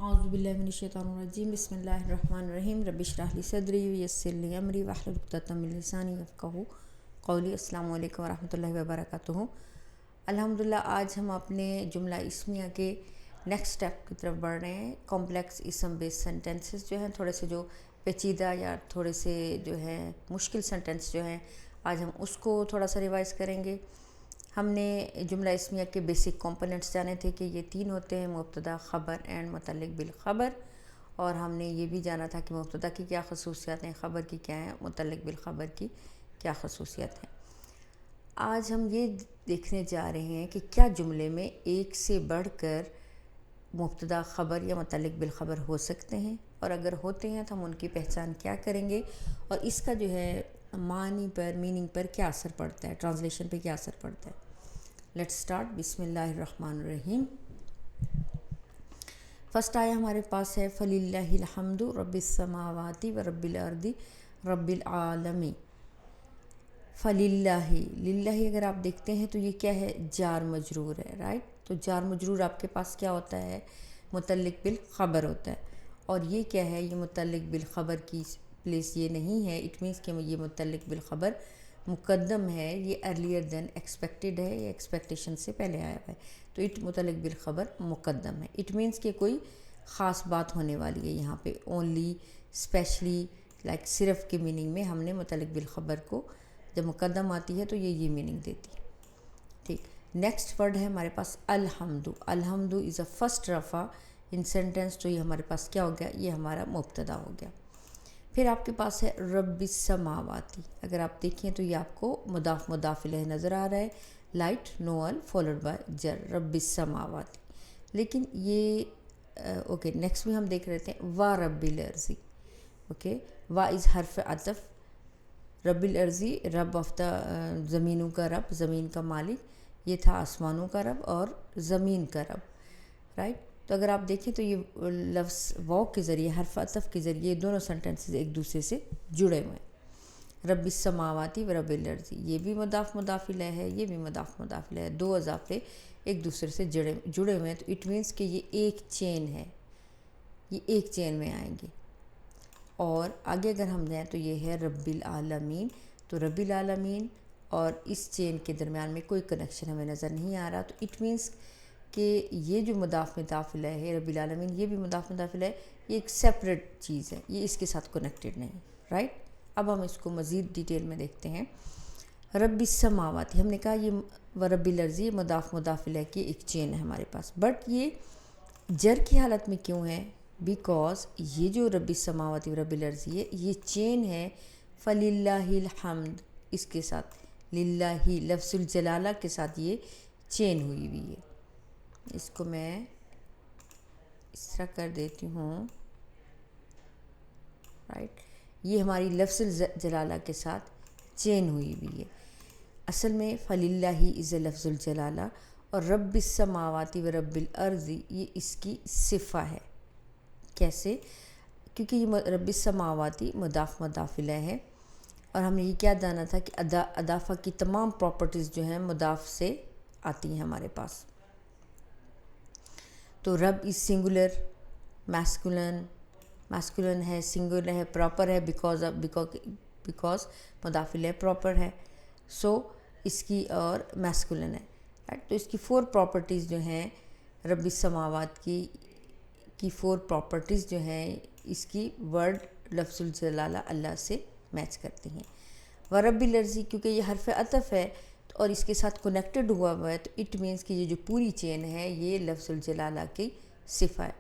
اعوذ باللہ من الشیطان الرجیم بسم اللہ الرحمن الرحیم رب اشرح لی صدری ویسر لی امری واحلل عقدۃ من لسانی یفقہوا قولی۔ السلام علیکم ورحمۃ اللہ وبرکاتہ۔ الحمدللہ آج ہم اپنے جملہ اسمیہ کے نیکسٹ اسٹیپ کی طرف بڑھ رہے ہیں۔ کمپلیکس اسم بیس سینٹینسز جو ہیں، تھوڑے سے جو پیچیدہ یا تھوڑے سے جو ہے مشکل سینٹینس جو ہیں، آج ہم اس کو تھوڑا سا ریوائز کریں گے۔ ہم نے جملہ اسمیہ کے بیسک کمپوننٹس جانے تھے کہ یہ تین ہوتے ہیں: مبتدا، خبر اینڈ متعلق بالخبر، اور ہم نے یہ بھی جانا تھا کہ مبتدا کی کیا خصوصیات ہیں، خبر کی کیا ہیں، متعلق بالخبر کی کیا خصوصیات ہیں۔ آج ہم یہ دیکھنے جا رہے ہیں کہ کیا جملے میں ایک سے بڑھ کر مبتدا، خبر یا متعلق بالخبر ہو سکتے ہیں، اور اگر ہوتے ہیں تو ہم ان کی پہچان کیا کریں گے، اور اس کا جو ہے معنی پر، میننگ پر کیا اثر پڑتا ہے، ٹرانسلیشن پہ کیا اثر پڑتا ہے۔ Let's start. بسم اللہ الرحمن الرحیم۔ فرسٹ آیا ہمارے پاس ہے فَلِلَّهِ الْحَمْدُ رَبِّ السَّمَاوَاتِ وَرَبِّ الْأَرْضِ رَبِّ الْعَالَمِينَ۔ فَلِلَّهِ، للہ اگر آپ دیکھتے ہیں تو یہ کیا ہے؟ جار مجرور ہے، رائٹ؟ تو جار مجرور آپ کے پاس کیا ہوتا ہے؟ متعلق بالخبر ہوتا ہے، اور یہ کیا ہے؟ یہ متعلق بالخبر کی پلیس یہ نہیں ہے، اٹ مینس کہ یہ متعلق بالخبر مقدم ہے، یہ ارلیئر دین ایکسپیکٹڈ ہے، یہ ایکسپیکٹیشن سے پہلے آیا ہے، تو متعلق بالخبر مقدم ہے۔ اٹ مینس کہ کوئی خاص بات ہونے والی ہے یہاں پہ، اونلی، اسپیشلی، لائک صرف کے میننگ میں ہم نے متعلق بالخبر کو جب مقدم آتی ہے تو یہ میننگ دیتی ہے۔ ٹھیک، نیکسٹ ورڈ ہے ہمارے پاس الحمد۔ الحمد از اے فرسٹ رفع ان سینٹینس، تو یہ ہمارے پاس کیا ہو گیا؟ یہ ہمارا مبتدا ہو گیا۔ پھر آپ کے پاس ہے رب السماواتی۔ اگر آپ دیکھیں تو یہ آپ کو مضاف مضاف الیہ نظر آ رہا ہے، لائٹ نوئل فالوڈ بائی جر، رب السماواتی۔ لیکن یہ اوکے، نیکسٹ بھی ہم دیکھ رہے تھے وا رب الارضی۔ اوکے، وا از حرف عطف، رب الارضی رب آف دا، زمینوں کا رب، زمین کا مالک، یہ تھا آسمانوں کا رب اور زمین کا رب، رائٹ؟ تو اگر آپ دیکھیں تو یہ لفظ واو کے ذریعے، حرف عطف کے ذریعے، یہ دونوں سینٹینسز ایک دوسرے سے جڑے ہوئے ہیں۔ رب السماواتی و رب الارض، یہ بھی مضاف مضاف الیہ ہے، یہ بھی مضاف مضاف الیہ ہے، دو اضافے ایک دوسرے سے جڑے ہوئے ہیں، تو اٹ مینس کہ یہ ایک چین ہے، یہ ایک چین میں آئیں گے۔ اور آگے اگر ہم جائیں تو یہ ہے رب العالمین، تو رب العالمین اور اس چین کے درمیان میں کوئی کنیکشن ہمیں نظر نہیں آ رہا، تو اٹ مینس کہ یہ جو مضاف مضاف الیہ ہے رب العالمین، یہ بھی مضاف مضاف الیہ، یہ ایک سیپریٹ چیز ہے، یہ اس کے ساتھ کنیکٹڈ نہیں، رائٹ؟ اب ہم اس کو مزید ڈیٹیل میں دیکھتے ہیں۔ رب السماواتی، ہم نے کہا یہ ورب الارض مضاف مضاف الیہ کی ایک چین ہے ہمارے پاس، بٹ یہ جر کی حالت میں کیوں ہے؟ بیکاز یہ جو رب السماواتی و رب الارض ہے، یہ چین ہے فَلِلَّهِ الْحَمْدُ، اس کے ساتھ للہ لفظ الجلالہ کے ساتھ یہ چین ہوئی ہوئی ہے۔ اس کو میں اس طرح کر دیتی ہوں، رائٹ؟ یہ ہماری لفظ الجلالہ کے ساتھ چین ہوئی ہوئی ہے۔ اصل میں فَلِلَّهِ از لفظ الجلالہ، اور رب السماواتی و رب الارض یہ اس کی صفہ ہے۔ کیسے؟ کیونکہ یہ رب السماواتی مضاف مضاف الیہ ہے، اور ہم نے یہ کیا جانا تھا کہ اضافہ کی تمام پراپرٹیز جو ہیں مضاف سے آتی ہیں ہمارے پاس۔ تو رب از سنگولر، میسکولن ہے، سنگولر ہے، پراپر ہے، بیکاز مضاف الیہ پراپر ہے، سو اس کی اور میسکولن ہے، رائٹ؟ تو اس کی 4 پراپرٹیز جو ہیں رب السماوات کی 4 پراپرٹیز جو ہیں، اس کی ورڈ لفظ الجلالہ اللہ سے میچ کرتی ہیں۔ ورب الارض کیونکہ یہ حرف عطف ہے اور اس کے ساتھ کنیکٹڈ ہوا ہے، تو اٹ مینس کہ یہ جو پوری چین ہے یہ لفظ الجلالہ کی صفہ ہے،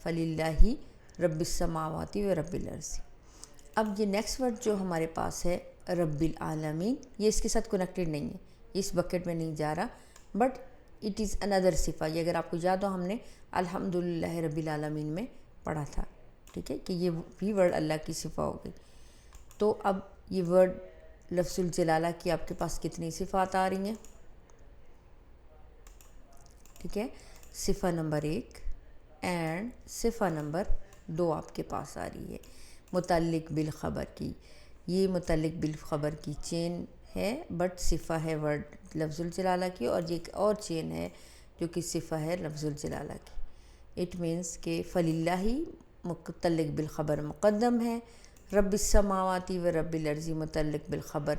فَلِلَّهِ رب السماواتی و رب الارض۔ اب یہ نیکسٹ ورڈ جو ہمارے پاس ہے رب العالمین، یہ اس کے ساتھ کنیکٹڈ نہیں ہے، اس بکٹ میں نہیں جا رہا، بٹ اٹ از اندر صفہ۔ یہ اگر آپ کو یاد ہو، ہم نے الحمدللہ رب العالمین میں پڑھا تھا، ٹھیک ہے، کہ یہ بھی ورڈ اللہ کی صفہ ہو گئی۔ تو اب یہ ورڈ لفظ الجلالہ کی آپ کے پاس کتنی صفات آ رہی ہیں؟ ٹھیک ہے، صفہ نمبر 1 اینڈ صفہ نمبر 2 آپ کے پاس آ رہی ہے متعلق بالخبر کی۔ یہ متعلق بالخبر کی چین ہے، بٹ صفہ ہے ورڈ لفظ الجلالہ کی، اور یہ ایک اور چین ہے جو کہ صفہ ہے لفظ الجلالہ کی۔ اٹ مینس کہ فللہ متعلق بالخبر مقدم ہے، رب السماواتی و رب الارض متعلق بالخبر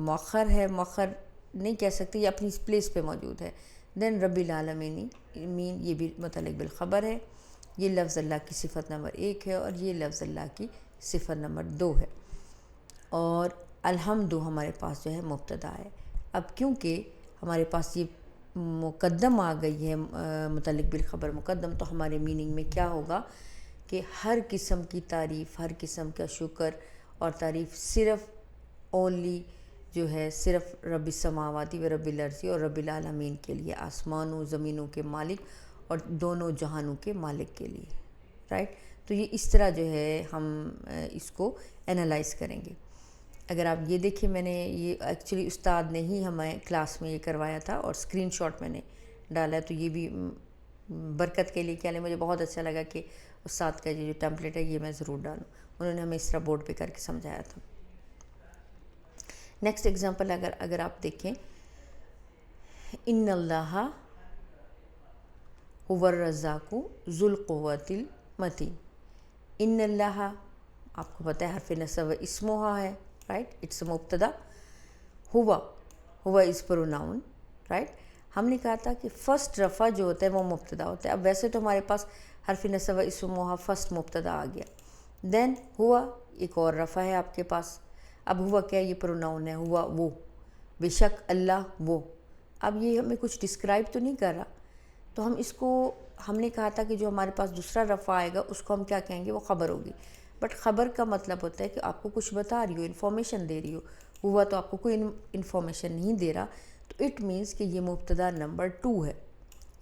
مؤخر ہے، مؤخر نہیں کہہ سکتے، یہ اپنی پلیس پہ موجود ہے. دین رب العالمین یہ بھی متعلق بالخبر ہے. یہ لفظ اللہ کی صفت نمبر 1 ہے اور یہ لفظ اللہ کی صفت نمبر 2 ہے. اور الحمد ہمارے پاس جو ہے مبتدا ہے. اب کیونکہ ہمارے پاس یہ مقدم آ گئی ہے متعلق بالخبر مقدم، تو ہمارے میننگ میں کیا ہوگا کہ ہر قسم کی تعریف، ہر قسم کا شکر اور تعریف صرف اونلی جو ہے صرف رب السماواتی و رب الارض اور رب العالمین کے لیے، آسمانوں زمینوں کے مالک اور دونوں جہانوں کے مالک کے لیے، رائٹ. تو یہ اس طرح جو ہے ہم اس کو انالائز کریں گے. اگر آپ یہ دیکھیں، میں نے یہ ایکچولی استاد نے ہی ہمیں کلاس میں یہ کروایا تھا اور اسکرین شاٹ میں نے ڈالا، تو یہ بھی برکت کے لیے کیا لیں. مجھے بہت اچھا لگا کہ استاد کا یہ جو ٹیمپلیٹ ہے یہ میں ضرور ڈالوں. انہوں نے ہمیں اس طرح بورڈ پہ کر کے سمجھایا تھا. نیکسٹ ایگزامپل اگر آپ دیکھیں، ان اللہ هو الرزاق ذو القوۃ المتین. ان اللہ آپ کو پتہ ہے حرف نصب اسمہا ہے، رائٹ، اٹس مبتدا. ہوا از پروناؤن، رائٹ. ہم نے کہا تھا کہ فرسٹ رفع جو ہوتا ہے وہ مبتدا ہوتا ہے. اب ویسے تو ہمارے پاس حرف نصب اسمہا فرسٹ مبتدا آ گیا. دین ہوا ایک اور رفع ہے آپ کے پاس. اب ہوا کیا، یہ پروناؤن ہے، ہوا وہ، بے شک اللہ وہ. اب یہ ہمیں کچھ ڈسکرائب تو نہیں کر رہا، تو ہم نے کہا تھا کہ جو ہمارے پاس دوسرا رفع آئے گا اس کو ہم کیا کہیں گے، وہ خبر ہوگی. بٹ خبر کا مطلب ہوتا ہے کہ آپ کو کچھ بتا رہی ہو، انفارمیشن دے رہی ہو. ہوا تو آپ کو کوئی انفارمیشن نہیں دے رہا، تو اٹ مینس کہ یہ مبتدا نمبر 2 ہے.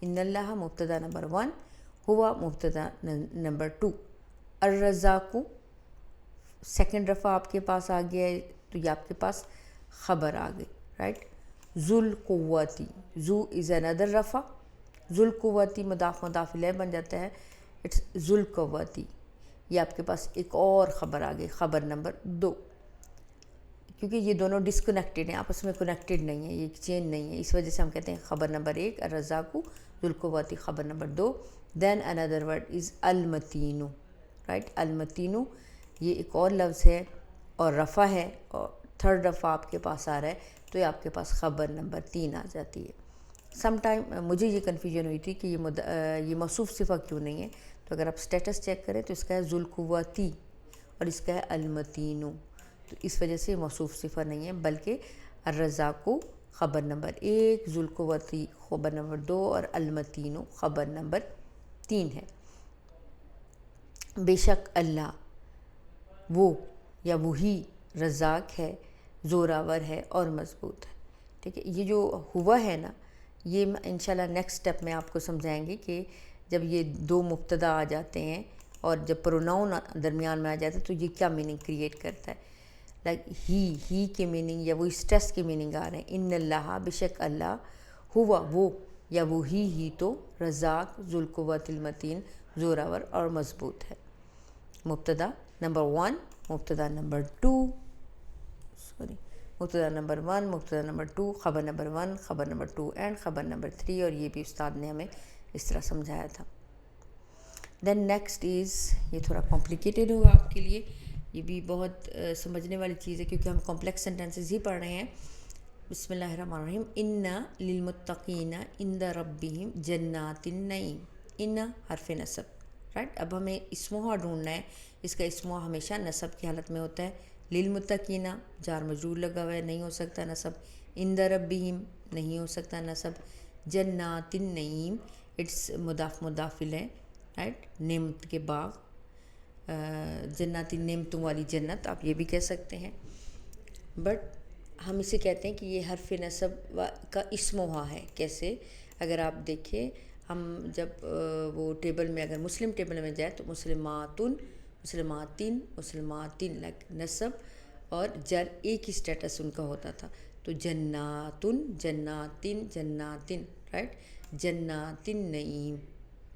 ان اللہ مبتدا نمبر 1، ہوا مبتدا نمبر 2. الرزاق سیکنڈ رفع آپ کے پاس آ گیا ہے، تو یہ آپ کے پاس خبر آ گئی، رائٹ. ذو القوتی، ذو از اندر رفع، ذو القوتی مضاف الیہ بن جاتا ہے، اٹس ذو القوتی. یہ آپ کے پاس ایک اور خبر آ گئی، خبر نمبر 2، کیونکہ یہ دونوں ڈسکنیکٹڈ ہیں، آپس میں کنیکٹڈ نہیں ہیں، یہ ایک چین نہیں ہے. اس وجہ سے ہم کہتے ہیں خبر نمبر 1 الرزاق ذو القوتی، خبر number 2. Then under word is المتین، رائٹ. المتین یہ ایک اور لفظ ہے اور رفع ہے، اور تھرڈ رفع آپ کے پاس آ رہا ہے، تو یہ آپ کے پاس خبر نمبر 3 آ جاتی ہے. سم ٹائم مجھے یہ کنفیوژن ہوئی تھی کہ یہ موصوف صفہ کیوں نہیں ہے. تو اگر آپ اسٹیٹس چیک کریں تو اس کا ہے ذو القوتی اور اس کا ہے المتین، تو اس وجہ سے موصوف صفہ نہیں ہے، بلکہ الرزاق خبر نمبر 1، ذو القوتی خبر نمبر 2 اور المتین خبر نمبر 3 ہے. بے شک اللہ وہ یا وہی رزاق ہے، زوراور ہے اور مضبوط ہے. ٹھیک ہے. یہ جو ہوا ہے نا، یہ انشاءاللہ نیکسٹ سٹیپ میں آپ کو سمجھائیں گے کہ جب یہ 2 مبتدا آ جاتے ہیں اور جب پروناؤن درمیان میں آ جاتا ہے تو یہ کیا میننگ کریٹ کرتا ہے. لائک ہی کے میننگ یا وہ اسٹریس کے میننگ آ رہے ہیں. ان اللہ بے شک اللہ، ہوا وہ یا وہ ہی تو رزاق ذو القوۃ المتین زوراور اور مضبوط ہے. مبتدا نمبر 1، مبتدا نمبر 2، مبتدا نمبر 1، مبتدا نمبر 2، خبر نمبر 1، خبر نمبر 2 اینڈ خبر نمبر 3. اور یہ بھی استاد نے ہمیں اس طرح سمجھایا تھا. دین نیکسٹ از، یہ تھوڑا کمپلیکیٹڈ ہوگا آپ کے لیے، یہ بھی بہت سمجھنے والی چیز ہے کیونکہ ہم کمپلیکس سینٹینسز ہی پڑھ رہے ہیں. بسم اللہ الرحمن الرحیم. ان للمتقین عند ربہم جنات النعیم. ان حرف نصب، رائٹ. اب ہمیں اسمہا ڈھونڈنا ہے. اس کا اسمہا ہمیشہ نصب کی حالت میں ہوتا ہے. للمتقین جار مجرور لگا ہوا ہے، نہیں ہو سکتا نصب. عند ربہم نہیں ہو سکتا نصب. جنات النعیم اٹس مضاف ہے، رائٹ. نعمت کے باغ، جنات نعمتوں والی جنت آپ یہ بھی کہہ سکتے ہیں. بٹ ہم اسے کہتے ہیں کہ یہ حرف نصب کا اسمہا ہے. کیسے؟ اگر آپ دیکھیں، ہم جب وہ ٹیبل میں اگر مسلم ٹیبل میں جائے تو مسلماتن، مسلماتن، مسلماتن لائک نصب اور جر ایک ہی اسٹیٹس ان کا ہوتا تھا. تو جناتن، جناتن، جناتن، رائٹ. جنات النعیم،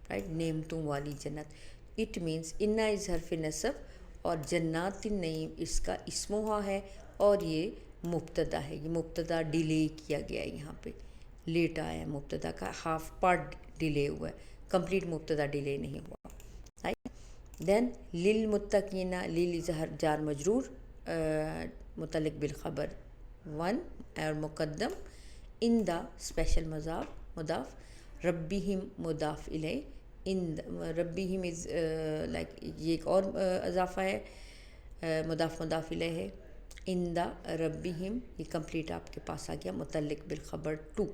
رائٹ، نعمتوں والی جنت. اٹ مینس ان از حرف نصب اور جنات النعیم اس کا اسمہا ہے اور یہ مبتدا ہے. یہ مبتدا ڈیلے کیا گیا ہے، یہاں پہ لیٹ آیا ہے مبتدا کا، ہاف پارٹ ڈیلے ہوا ہے, کمپلیٹ مبتدا ڈیلے نہیں ہوا. رائٹ. دین للمتقین, لیل جار مجرور متعلق بالخبر 1 اور مقدم, ان دا اسپیشل مضاف, ربہم مضاف الیہ, ان ربہم از لائک یہ ایک اور اضافہ ہے, مضاف الیہ ہے. ان دا ربہم یہ کمپلیٹ آپ کے پاس آ گیا متعلق بالخبر 2.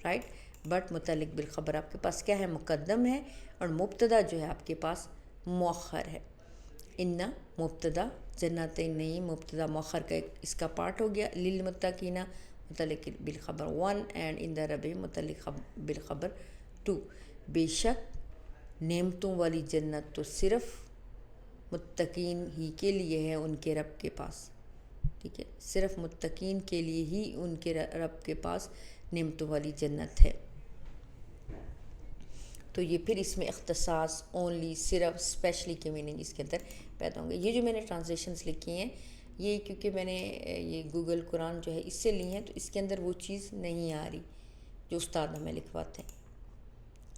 رائٹ. بٹ متعلق بالخبر آپ کے پاس کیا ہے, مقدم ہے, اور مبتدا جو ہے آپ کے پاس مؤخر ہے. ان مبتدا, جنات النعیم مبتدا مؤخر کا اس کا پارٹ ہو گیا. للمتقین متعلق بالخبر 1 اینڈ ان دا ربہم متعلق بالخبر 2. بے شک نعمتوں والی جنت تو صرف متقین ہی کے لیے ہے ان کے رب کے پاس. ٹھیک ہے, صرف متقین کے لیے ہی ان کے رب کے پاس نعمتوں والی جنت ہے. تو یہ پھر اس میں اختصاص, اونلی, صرف, اسپیشلی کے میننگ اس کے اندر پیدا ہوں گے. یہ جو میں نے ٹرانسلیشنس لکھی ہیں یہ کیونکہ میں نے یہ گوگل قرآن جو ہے اس سے لی ہیں, تو اس کے اندر وہ چیز نہیں آ رہی جو استاد ہمیں لکھواتے ہیں,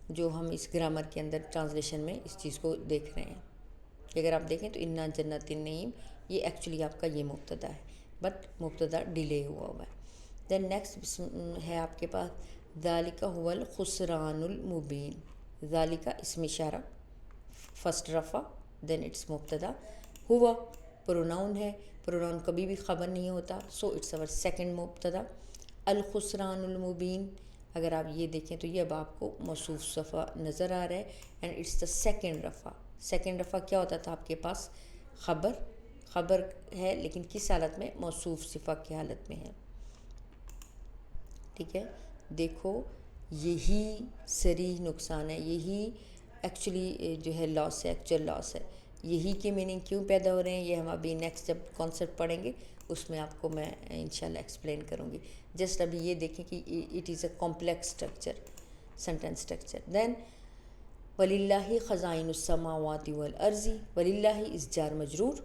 جو ہم اس گرامر کے اندر ٹرانسلیشن میں اس چیز کو دیکھ رہے ہیں. اگر آپ دیکھیں تو انا جنت النعیم یہ ایکچولی آپ کا یہ مبتدا ہے, بٹ مبتدا ڈیلے ہوا ہے. دین نیکسٹ ہے آپ کے پاس ذالک هو الخسران المبین. ذالک اسم اشارہ, فرسٹ رفع, دین اٹس مبتدا. ہوا پروناؤن ہے, پروناؤن کبھی بھی خبر نہیں ہوتا, سو اٹس اور سیکنڈ مبتدا. الخسران المبین, اگر آپ یہ دیکھیں تو یہ اب آپ کو موصوف صفحہ نظر آ رہا ہے, اینڈ اٹس دا سیکنڈ رفع. سیکنڈ رفع کیا ہوتا تھا آپ کے پاس, خبر ہے, لیکن کس حالت میں, موصوف صفہ کی حالت میں ہے. ٹھیک ہے, دیکھو یہی صریح نقصان ہے, یہی ایکچولی جو ہے لاس ہے, ایکچوئل لاس ہے. یہی کے میننگ کیوں پیدا ہو رہے ہیں یہ ہم ابھی نیکسٹ جب کانسیپٹ پڑھیں گے اس میں آپ کو میں انشاءاللہ ایکسپلین کروں گی. جسٹ ابھی یہ دیکھیں کہ it is a complex structure, sentence structure. Then وَلِلَّهِ خَزَائِنُ السَّمَاوَاتِ وَالْأَرْضِ, وَلِلَّهِ از جار مجرور,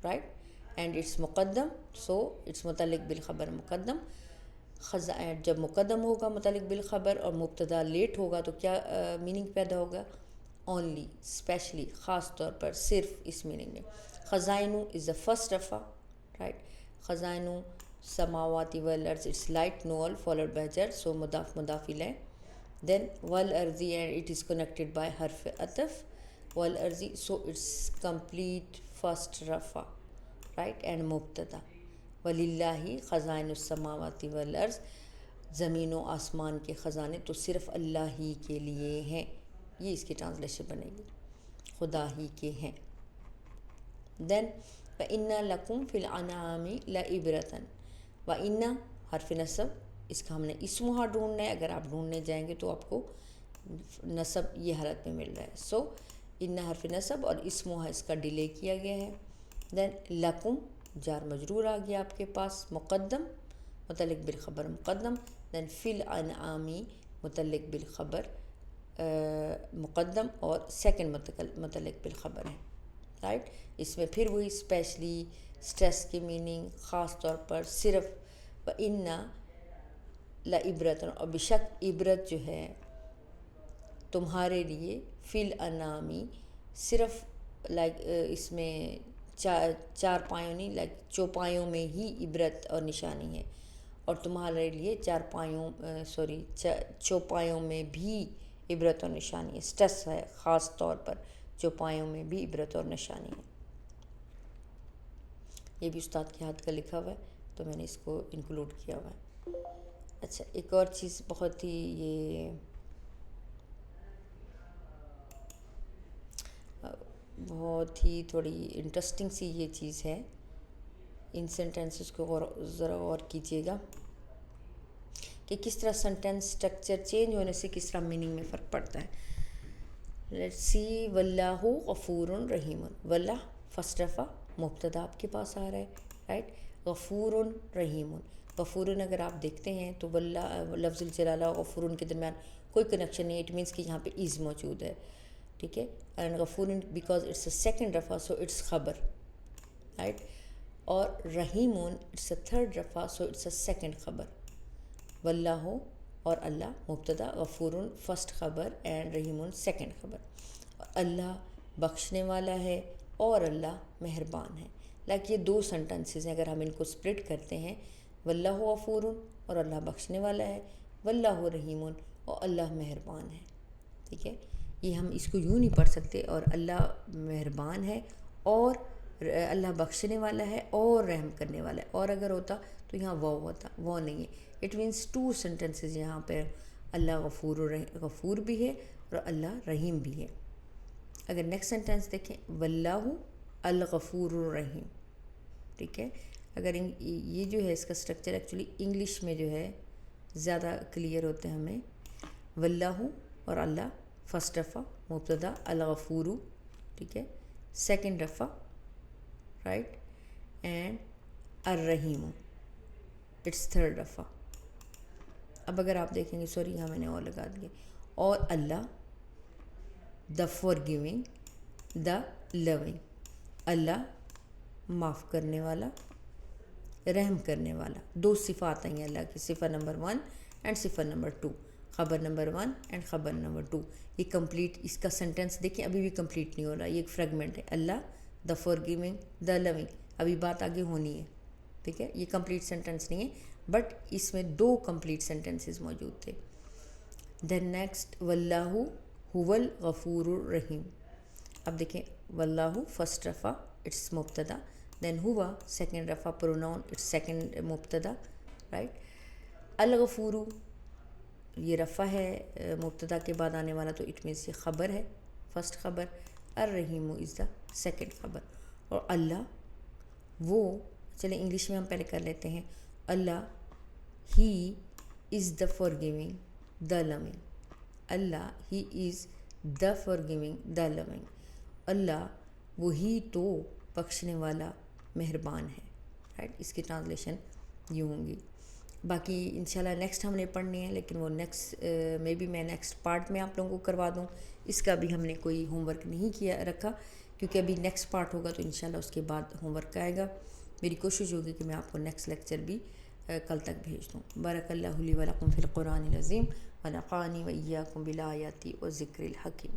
رائٹ, اینڈ اٹس مقدم, سو اٹس متعلق بالخبر مقدم. جب مقدم ہوگا متعلق بالخبر اور مبتدا لیٹ ہوگا تو کیا میننگ پیدا ہوگا, اونلی, اسپیشلی, خاص طور پر, صرف, اس میننگ میں. خزائن از دا فرسٹ رفع, رائٹ. خزائن سماواتی والارض, it's light noun followed by جر, سو مضاف الیہ. دین والارضی, and it is connected by حرف عطف, والارضی, سو اٹس کمپلیٹ فرسٹ رفع, رائٹ, اینڈ مبتدا. وَلِلَّهِ خَزَائِنُ السَّمَاوَاتِ وَالْأَرْضِ, زمین و آسمان کے خزانے تو صرف اللہ ہی کے لیے ہیں. یہ اس کی ٹرانسلیشن بنے گی, خدا ہی کے ہیں. دین وَإِنَّ لَكُمْ فِي الْأَنْعَامِ لَعِبْرَةً, وَإِنَّ حرف نصب, اس کا ہم نے اسمہا ڈھونڈنا ہے, اگر آپ ڈھونڈنے جائیں گے تو آپ کو نصب یہ حالت میں مل رہا ہے. سو ان حرف نصب اور اسمہا اس کا ڈیلے کیا گیا ہے. دین لکم جار مجرور آ گیا آپ کے پاس, مقدم, متعلق بالخبر مقدم. دین فی الانعامی متعلق بالخبر مقدم, اور سیکنڈ متعلق بالخبر ہے, رائٹ. اس میں پھر وہی اسپیشلی, اسٹریس کی میننگ, خاص طور پر, صرف. وَإِنَّ لَعِبْرَةً, اور بشک عبرت جو ہے تمہارے لیے, فی الانعامی, صرف لائک اس میں چار پایوں نہیں, لائک چوپایوں میں ہی عبرت اور نشانی ہے, اور تمہارے لیے چوپایوں میں بھی عبرت اور نشانی ہے. اسٹریس ہے خاص طور پر, چوپایوں میں بھی عبرت اور نشانی ہے. یہ بھی استاد کے ہاتھ کا لکھا ہوا ہے تو میں نے اس کو انکلوڈ کیا ہوا ہے. اچھا, ایک اور چیز بہت ہی یہ بہت ہی تھوڑی انٹرسٹنگ سی یہ چیز ہے, ان سینٹینسز کو ذرا غور کیجیے گا کہ کس طرح سینٹینس اسٹرکچر چینج ہونے سے کس طرح میننگ میں فرق پڑتا ہے. لیٹس سی, واللہ غفور رحیم. واللہ فرسٹ رفع, مبتدا آپ کے پاس آ رہا ہے, رائٹ. غفور رحیم, غفور اگر آپ دیکھتے ہیں تو واللہ لفظ الجلالہ غفور کے درمیان کوئی کنیکشن نہیں, اٹ مینس کہ یہاں پہ از موجود ہے, ٹھیک ہے. اینڈ غفور بیکاز اٹس اے سیکنڈ رفع, سو اٹس خبر, رائٹ. اور رحیم اٹس اے تھرڈ رفع, سو اٹس اے سیکنڈ خبر. واللہ اور اللہ مبتدا، غفور فرسٹ خبر اینڈ رحیم سیکنڈ خبر. اللہ بخشنے والا ہے اور اللہ مہربان ہے. لائک یہ دو سینٹنسز ہیں، اگر ہم ان کو سپلٹ کرتے ہیں، واللہ غفور اور اللہ بخشنے والا ہے، واللہ رحیم اور اللہ مہربان ہے. ٹھیک ہے، یہ ہم اس کو یوں نہیں پڑھ سکتے اور اللہ مہربان ہے اور اللہ بخشنے والا ہے اور رحم کرنے والا ہے، اور اگر ہوتا تو یہاں وہ ہوتا، وہ نہیں ہے. اٹ مینس ٹو سینٹنسز یہاں پہ، اللہ غفور بھی ہے اور اللہ رحیم بھی ہے. اگر نیکسٹ سینٹنس دیکھیں، واللہ الغفور الرحیم. ٹھیک ہے، اگر یہ جو ہے اس کا سٹرکچر ایکچولی انگلش میں جو ہے زیادہ کلیئر ہوتے ہیں ہمیں. واللہ اور اللہ فرسٹ دفعہ مبتدا، الغفور، ٹھیک ہے، سیکنڈ دفعہ، رائٹ، اینڈ الرحیم اٹس تھرڈ دفعہ. اب اگر آپ دیکھیں گے، سوری یہاں میں نے اور لگا دیا، اور اللہ دا فارگیونگ، دا لونگ. اللہ معاف کرنے والا، رحم کرنے والا. دو صفات ہیں اللہ کی، صفت نمبر 1 اینڈ صفت نمبر 2، خبر نمبر 1 اینڈ خبر نمبر 2. یہ کمپلیٹ، اس کا سینٹنس دیکھیں ابھی بھی کمپلیٹ نہیں ہو رہا، یہ ایک فریگمنٹ ہے. اللہ دا فارگیونگ، دا لونگ، ابھی بات آگے ہونی ہے. ٹھیک ہے، یہ کمپلیٹ سینٹنس نہیں ہے، بٹ اس میں دو کمپلیٹ سینٹنسز موجود تھے. دین نیکسٹ، واللہ هو الغفور الرحیم. اب دیکھیں، واللہ فرسٹ رفع اٹس مبتدا، دین ہوا سیکنڈ رفع پروناؤن اٹس سیکنڈ مبتدا، رائٹ. الغفور یہ رفع ہے مبتدا کے بعد آنے والا، تو اٹ مینس یہ خبر ہے، فرسٹ خبر. الرحیم از دا سیکنڈ خبر. اور اللہ وہ، چلیں انگلش میں ہم پہلے کر لیتے ہیں. اللہ ہی از دا فارگیونگ، دا لونگ. اللہ ہی از دا فارگیونگ، دا لونگ. اللہ وہی تو بخشنے والا مہربان ہے، رائٹ. اس کی ٹرانسلیشن یوں ہوں گی. باقی انشاءاللہ نیکسٹ ہم نے پڑھنی ہے، لیکن وہ نیکسٹ میں بھی میں نیکسٹ پارٹ میں آپ لوگوں کو کروا دوں. اس کا بھی ہم نے کوئی ہوم ورک نہیں کیا رکھا، کیونکہ ابھی نیکسٹ پارٹ ہوگا تو انشاءاللہ اس کے بعد ہوم ورک آئے گا. میری کوشش ہوگی کہ میں آپ کو نیکسٹ لیکچر بھی کل تک بھیج دوں. بارک اللہ لی و لکم فی القرآن العظیم ونفعنی و ایاکم بالآیات و ذکر الحکیم.